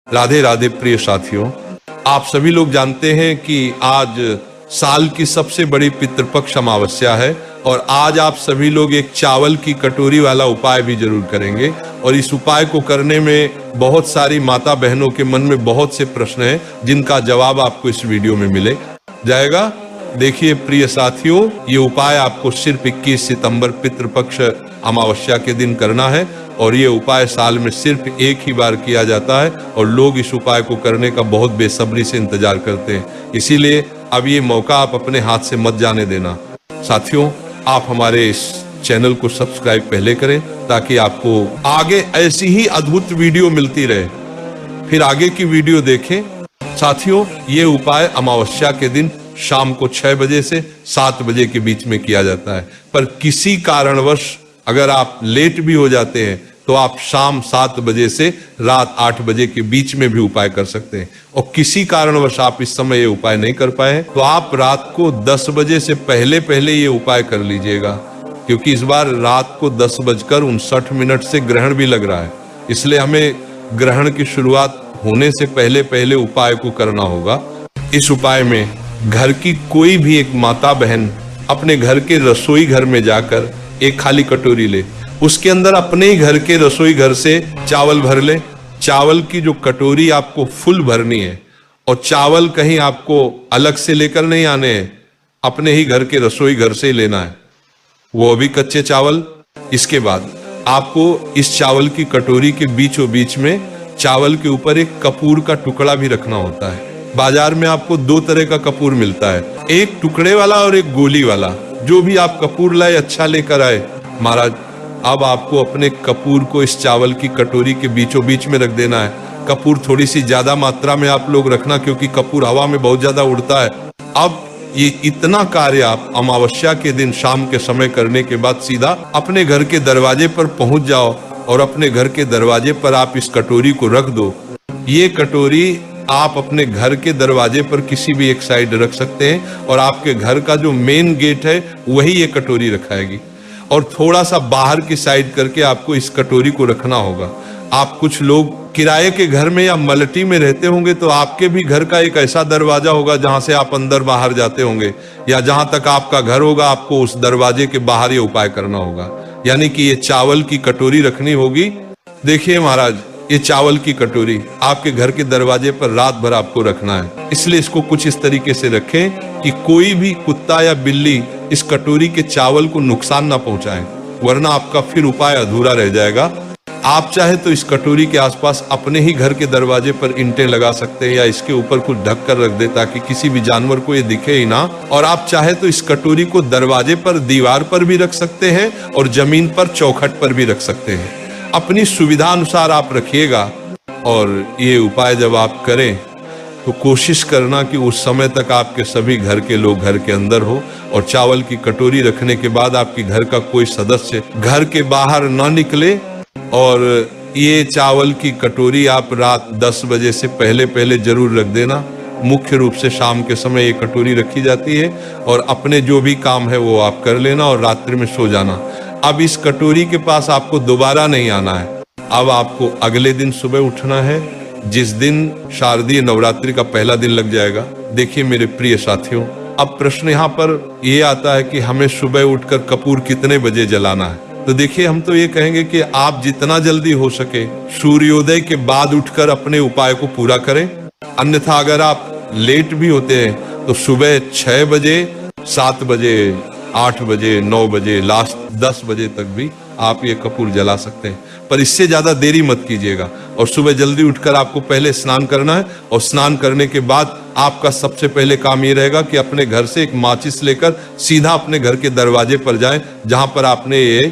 राधे राधे प्रिय साथियों, आप सभी लोग जानते हैं कि आज साल की सबसे बड़ी पितृपक्ष अमावस्या है और आज आप सभी लोग एक चावल की कटोरी वाला उपाय भी जरूर करेंगे। और इस उपाय को करने में बहुत सारी माता बहनों के मन में बहुत से प्रश्न हैं जिनका जवाब आपको इस वीडियो में मिले जाएगा। देखिए प्रिय साथियों, ये उपाय आपको सिर्फ 21 सितंबर पितृपक्ष अमावस्या के दिन करना है और ये उपाय साल में सिर्फ एक ही बार किया जाता है और लोग इस उपाय को करने का बहुत बेसब्री से इंतजार करते हैं। इसीलिए अब ये मौका आप अपने हाथ से मत जाने देना। साथियों, आप हमारे इस चैनल को सब्सक्राइब पहले करें ताकि आपको आगे ऐसी ही अद्भुत वीडियो मिलती रहे, फिर आगे की वीडियो देखें। साथियों, ये उपाय अमावस्या के दिन शाम को 6 बजे से 7 बजे के बीच में किया जाता है, पर किसी कारणवश अगर आप लेट भी हो जाते हैं तो आप शाम 7 बजे से रात 8 बजे के बीच में भी उपाय कर सकते हैं। और किसी कारणवश आप इस समय ये उपाय नहीं कर पाए तो आप रात को 10 बजे से पहले पहले ये उपाय कर लीजिएगा, क्योंकि इस बार रात को 10:59 से ग्रहण भी लग रहा है। इसलिए हमें ग्रहण की शुरुआत होने से पहले पहले उपाय को करना होगा। इस उपाय में घर की कोई भी एक माता बहन अपने घर के रसोई घर में जाकर एक खाली कटोरी ले, उसके अंदर अपने ही घर के रसोई घर से चावल भर ले। चावल की जो कटोरी आपको फुल भरनी है और चावल कहीं आपको अलग से लेकर नहीं आने हैं, अपने ही घर के रसोई घर से ही लेना है, वो भी कच्चे चावल। इसके बाद आपको इस चावल की कटोरी के बीचों बीच में चावल के ऊपर एक कपूर का टुकड़ा भी रखना होता है। बाजार में आपको 2 तरह का कपूर मिलता है, एक टुकड़े वाला और एक गोली वाला। जो भी आप कपूर लाए अच्छा लेकर आए महाराज। अब आपको अपने कपूर को इस चावल की कटोरी के बीचों बीच में रख देना है। कपूर थोड़ी सी ज्यादा मात्रा में आप लोग रखना, क्योंकि कपूर हवा में बहुत ज्यादा उड़ता है। अब ये इतना कार्य आप अमावस्या के दिन शाम के समय करने के बाद सीधा अपने घर के दरवाजे पर पहुंच जाओ और अपने घर के दरवाजे पर आप इस कटोरी को रख दो। ये कटोरी आप अपने घर के दरवाजे पर किसी भी एक साइड रख सकते हैं और आपके घर का जो मेन गेट है वही ये कटोरी रखाएगी। और थोड़ा सा बाहर की साइड करके आपको इस कटोरी को रखना होगा। आप कुछ लोग किराए के घर में या मल्टी में रहते होंगे तो आपके भी घर का एक ऐसा दरवाजा होगा जहां से आप अंदर बाहर जाते होंगे, या जहां तक आपका घर होगा आपको उस दरवाजे के बाहर ये उपाय करना होगा। यानी कि ये चावल की कटोरी रखनी होगी। देखिए महाराज, ये चावल की कटोरी आपके घर के दरवाजे पर रात भर आपको रखना है। इसलिए इसको कुछ इस तरीके से रखें कि कोई भी कुत्ता या बिल्ली इस कटोरी के चावल को नुकसान ना पहुंचाए, वरना आपका फिर उपाय अधूरा रह जाएगा। आप चाहे तो इस कटोरी के आसपास अपने ही घर के दरवाजे पर ईंटें लगा सकते हैं या इसके ऊपर कुछ ढक कर रख दे ताकि किसी भी जानवर को ये दिखे ही ना। और आप चाहे तो इस कटोरी को दरवाजे पर, दीवार पर भी रख सकते हैं और जमीन पर चौखट पर भी रख सकते हैं। अपनी सुविधा अनुसार आप रखिएगा। और ये उपाय जब आप करें तो कोशिश करना कि उस समय तक आपके सभी घर के लोग घर के अंदर हो और चावल की कटोरी रखने के बाद आपके घर का कोई सदस्य घर के बाहर ना निकले। और ये चावल की कटोरी आप रात 10 बजे से पहले पहले जरूर रख देना। मुख्य रूप से शाम के समय ये कटोरी रखी जाती है और अपने जो भी काम है वो आप कर लेना और रात्रि में सो जाना। अब इस कटोरी के पास आपको दोबारा नहीं आना है। अब आपको अगले दिन सुबह उठना है, जिस दिन शारदीय नवरात्रि का पहला दिन लग जाएगा। देखिए मेरे प्रिय साथियों, अब प्रश्न यहाँ पर ये आता है कि हमें सुबह उठकर कपूर कितने बजे जलाना है। तो देखिए, हम तो ये कहेंगे कि आप जितना जल्दी हो सके सूर्योदय के बाद उठकर अपने उपाय को पूरा करें। अन्यथा अगर आप लेट भी होते हैं तो सुबह 6 बजे, 7 बजे, 8 बजे, 9 बजे, लास्ट 10 बजे तक भी आप ये कपूर जला सकते हैं। पर इससे ज्यादा देरी मत कीजिएगा। और सुबह जल्दी उठकर आपको पहले स्नान करना है और स्नान करने के बाद आपका सबसे पहले काम ये रहेगा कि अपने घर से एक माचिस लेकर सीधा अपने घर के दरवाजे पर जाएं जहां पर आपने ये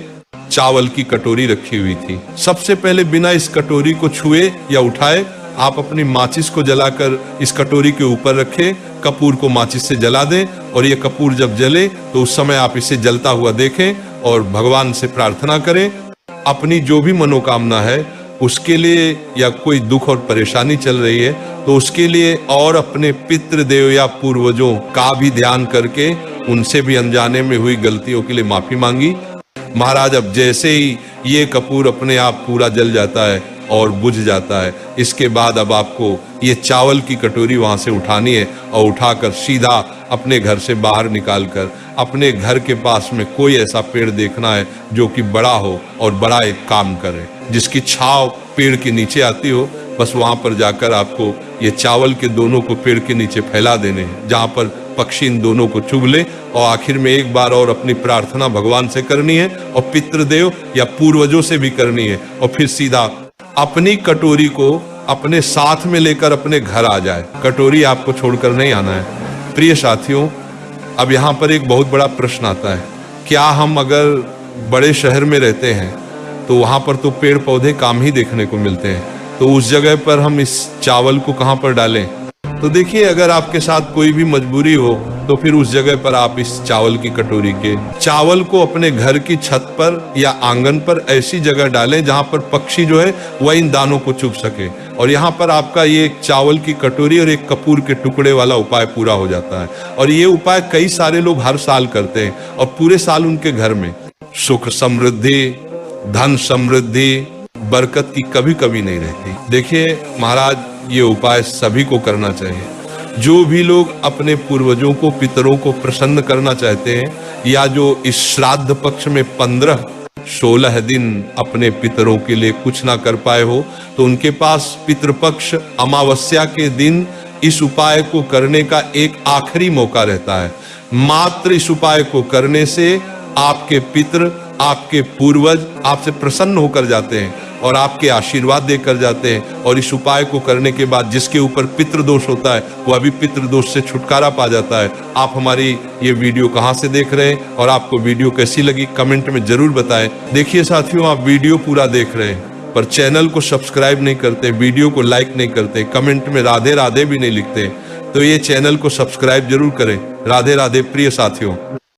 चावल की कटोरी रखी हुई थी। सबसे पहले बिना इस कटोरी को छुए या उठाए आप अपनी माचिस को जलाकर इस कटोरी के ऊपर रखें, कपूर को माचिस से जला दें और ये कपूर जब जले तो उस समय आप इसे जलता हुआ देखें और भगवान से प्रार्थना करें अपनी जो भी मनोकामना है उसके लिए, या कोई दुख और परेशानी चल रही है तो उसके लिए, और अपने पितृदेव या पूर्वजों का भी ध्यान करके उनसे भी अनजाने में हुई गलतियों के लिए माफी मांगी। महाराज अब जैसे ही ये कपूर अपने आप पूरा जल जाता है और बुझ जाता है। इसके बाद अब आपको ये चावल की कटोरी वहां से उठानी है और उठाकर सीधा अपने घर से बाहर निकालकर अपने घर के पास में कोई ऐसा पेड़ देखना है जो कि बड़ा हो और बड़ा एक काम करे, जिसकी छाव पेड़ के नीचे आती हो। बस वहां पर जाकर आपको ये चावल के दोनों को पेड़ के नीचे फैला देने हैं, जहां पर पक्षी इन दोनों को चुग ले। और आखिर में एक बार और अपनी प्रार्थना भगवान से करनी है और पितृदेव या पूर्वजों से भी करनी है, और फिर सीधा अपनी कटोरी को अपने साथ में लेकर अपने घर आ जाए। कटोरी आपको छोड़कर नहीं आना है। प्रिय साथियों, अब यहाँ पर एक बहुत बड़ा प्रश्न आता है, क्या हम अगर बड़े शहर में रहते हैं तो वहां पर तो पेड़ पौधे काम ही देखने को मिलते हैं, तो उस जगह पर हम इस चावल को कहां पर डालें? तो देखिए, अगर आपके साथ कोई भी मजबूरी हो तो फिर उस जगह पर आप इस चावल की कटोरी के चावल को अपने घर की छत पर या आंगन पर ऐसी जगह डालें जहां पर पक्षी जो है वह इन दानों को चुग सके। और यहाँ पर आपका ये एक चावल की कटोरी और एक कपूर के टुकड़े वाला उपाय पूरा हो जाता है। और ये उपाय कई सारे लोग हर साल करते हैं और पूरे साल उनके घर में सुख समृद्धि, धन समृद्धि, बरकत की कभी कभी नहीं रहती। देखिए महाराज, ये उपाय सभी को करना चाहिए। जो भी लोग अपने पूर्वजों को, पितरों को प्रसन्न करना चाहते हैं, या जो इस श्राद्ध पक्ष में 15-16 दिन अपने पितरों के लिए कुछ ना कर पाए हो, तो उनके पास पितृपक्ष अमावस्या के दिन इस उपाय को करने का एक आखिरी मौका रहता है। मात्र इस उपाय को करने से आपके पितृ, आपके पूर्वज आपसे प्रसन्न होकर जाते हैं और आपके आशीर्वाद देकर जाते हैं। और इस उपाय को करने के बाद जिसके ऊपर पितृदोष होता है वह भी पितृदोष से छुटकारा पा जाता है। आप हमारी ये वीडियो कहाँ से देख रहे हैं और आपको वीडियो कैसी लगी कमेंट में जरूर बताएं। देखिए साथियों, आप वीडियो पूरा देख रहे हैं पर चैनल को सब्सक्राइब नहीं करते, वीडियो को लाइक नहीं करते, कमेंट में राधे राधे भी नहीं लिखते, तो ये चैनल को सब्सक्राइब जरूर करें। राधे राधे प्रिय साथियों।